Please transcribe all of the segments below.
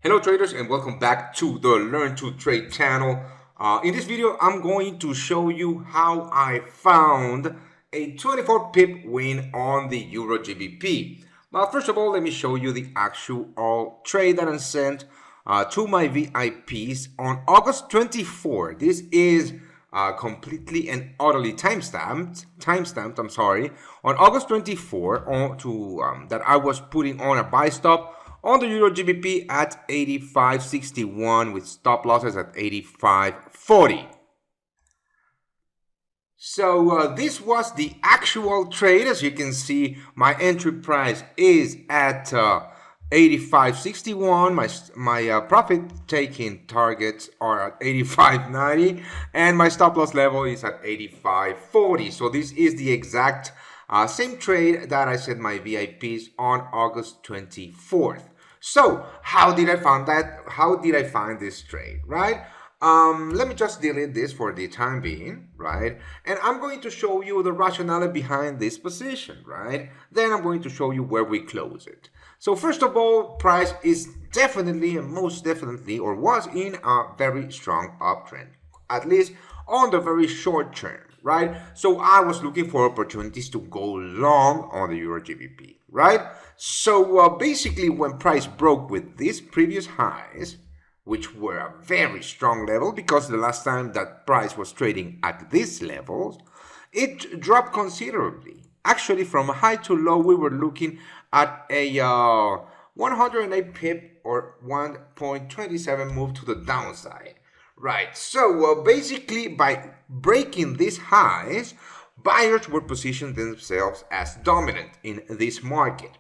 Hello traders, and welcome back to the Learn to Trade channel. In this video, I'm going to show you how I found a 24 pip win on the EURGBP. But first of all, let me show you the actual trade that I sent to my VIPs on August 24. This is completely and utterly timestamped. On August 24 that I was putting on a buy stop on the EURGBP at 85.61 with stop losses at 85.40. So this was the actual trade. As you can see, my entry price is at 85.61. My profit taking targets are at 85.90, and my stop loss level is at 85.40. So this is the exact same trade that I set my VIPs on August 24th. So how did I find that? How did I find this trade, right? Let me just delete this for the time being, right? And I'm going to show you the rationale behind this position, right? Then I'm going to show you where we close it. So first of all, price is definitely and most definitely, or was in a very strong uptrend, at least on the very short term, right? So I was looking for opportunities to go long on the EURGBP, right? So basically, when price broke with these previous highs, which were a very strong level, because the last time that price was trading at these levels, it dropped considerably. Actually, from high to low, we were looking at a 108 pip or 1.27 move to the downside. Right, so basically by breaking these highs, buyers were positioning themselves as dominant in this market.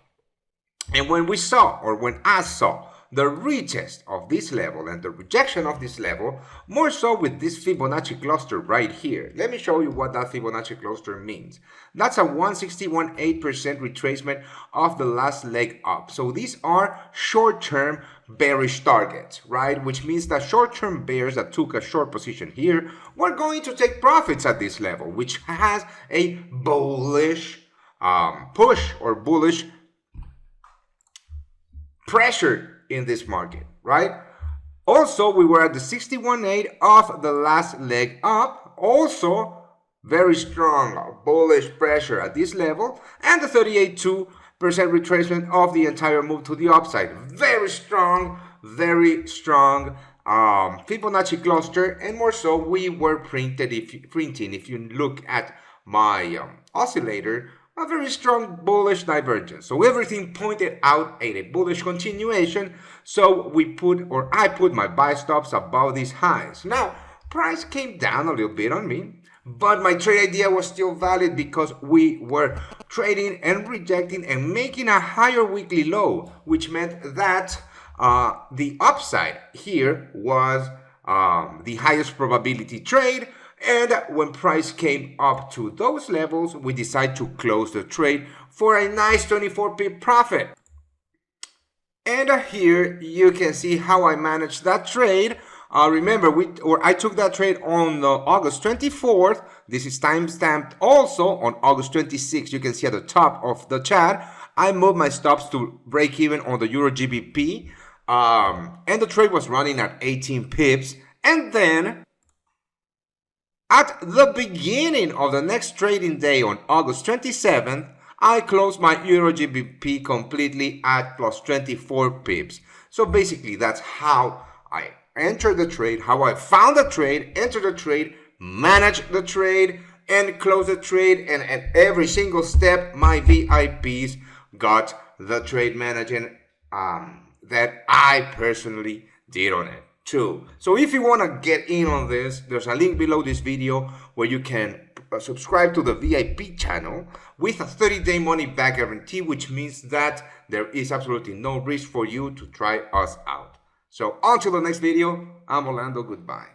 And when we saw, or when I saw, the retest of this level and the rejection of this level, more so with this Fibonacci cluster right here. Let me show you what that Fibonacci cluster means. That's a 161.8% retracement of the last leg up. So these are short-term bearish targets, right? Which means that short-term bears that took a short position here were going to take profits at this level, which has a bullish push or bullish pressure in this market, right? Also, we were at the 61.8 of the last leg up, also very strong bullish pressure at this level, and the 38.2% retracement of the entire move to the upside. Very strong Fibonacci cluster, and more so we were printing, if you look at my oscillator, a very strong bullish divergence. So everything pointed out at a bullish continuation. So I put my buy stops above these highs. Now, price came down a little bit on me, but my trade idea was still valid because we were trading and rejecting and making a higher weekly low, which meant that the upside here was the highest probability trade. And when price came up to those levels, we decided to close the trade for a nice 24 pip profit. And here you can see how I managed that trade. Remember, I took that trade on August 24th. This is timestamped also on August 26th. You can see at the top of the chat, I moved my stops to break even on the EURGBP. And the trade was running at 18 pips. And then at the beginning of the next trading day on August 27th, I closed my EURGBP completely at plus 24 pips. So basically, that's how I entered the trade, how I found the trade, entered the trade, managed the trade, and closed the trade. And at every single step, my VIPs got the trade managing that I personally did on it too. So if you want to get in on this, there's a link below this video where you can subscribe to the VIP channel with a 30-day money back guarantee, which means that there is absolutely no risk for you to try us out. So until the next video, I'm Orlando. Goodbye.